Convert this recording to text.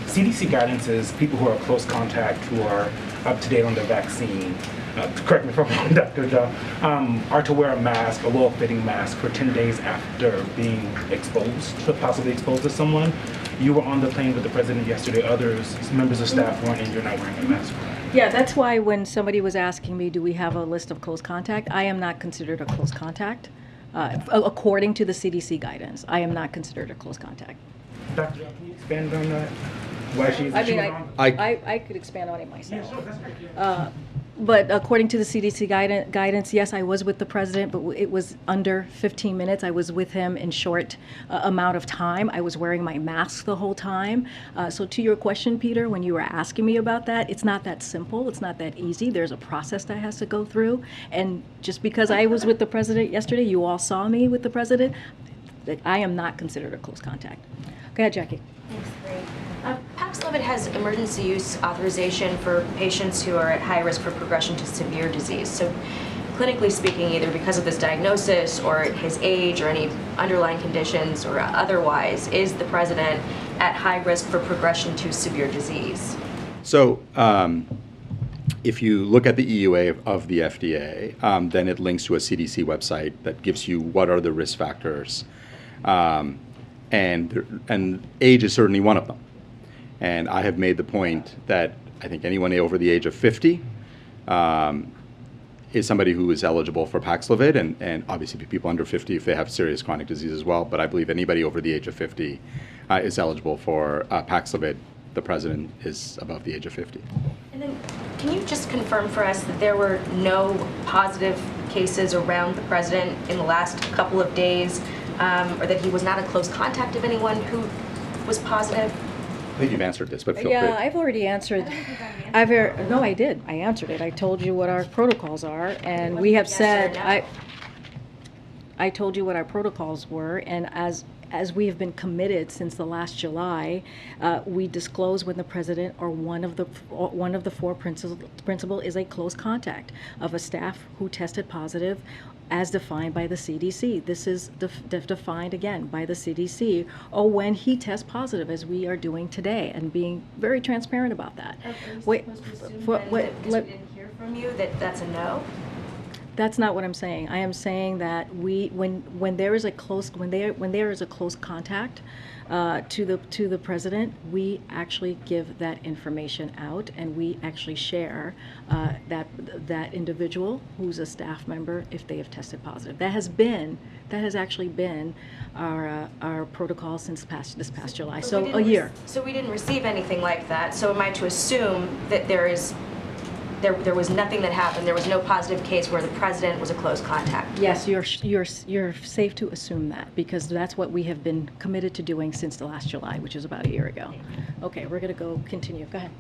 CDC guidance is people who are close contact, who are up to date on their vaccine, correct me if I'm wrong, Dr. Jha, are to wear a mask, a well-fitting mask, for 10 days after being exposed, possibly exposed to someone. You were on the plane with the president yesterday. Others, members of staff weren't, and you're not wearing a mask. Yeah, that's why when somebody was asking me, do we have a list of close contact, I am not considered a close contact. According to the CDC guidance, I am not considered a close contact. Dr. Jha, can you expand on that? Why she's I mean, I could expand on it myself. Yeah, sure, that's great. But according to the CDC guidance, yes, I was with the president, but it was under 15 minutes. I was with him in short amount of time. I was wearing my mask the whole time. So to your question, Peter, when you were asking me about that, it's not that simple. It's not that easy. There's a process that has to go through. And just because I was with the president yesterday, you all saw me with the president, I am not considered a close contact. Go ahead, Jackie. Thanks, great. Paxlovid has emergency use authorization for patients who are at high risk for progression to severe disease. So clinically speaking, either because of this diagnosis or his age or any underlying conditions or otherwise, is the president at high risk for progression to severe disease? So if you look at the EUA of the FDA, then it links to a CDC website that gives you what are the risk factors. And age is certainly one of them. And I have made the point that I think anyone over the age of 50 is somebody who is eligible for Paxlovid, and obviously people under 50 if they have serious chronic disease as well. But I believe anybody over the age of 50 is eligible for Paxlovid. The president is above the age of 50. And then can you just confirm for us that there were no positive cases around the president in the last couple of days, or that he was not a close contact of anyone who was positive? I think you've answered this, but feel free. Yeah, I've already answered. No, I did. I answered it. I told you what our protocols are, and we have said, I told you what our protocols were, and as we have been committed since the last July, we disclose when the president or one of the four principal is a close contact of a staff who tested positive as defined by the CDC. This is defined again by the CDC, or when he tests positive, as we are doing today, and being very transparent about that. Wait, we didn't hear from you that that's a no? That's not what I'm saying. I am saying that when there is a close contact to the president, we actually give that information out, and we actually share that individual who's a staff member if they have tested positive. That has actually been our protocol since this past July. So a year. So we didn't receive anything like that. So am I to assume that there was nothing that happened? There was no positive case where the president was a close contact? Yes, you're safe to assume that, because that's what we have been committed to doing since the last July, which is about a year ago. Okay, we're going to go continue. Go ahead.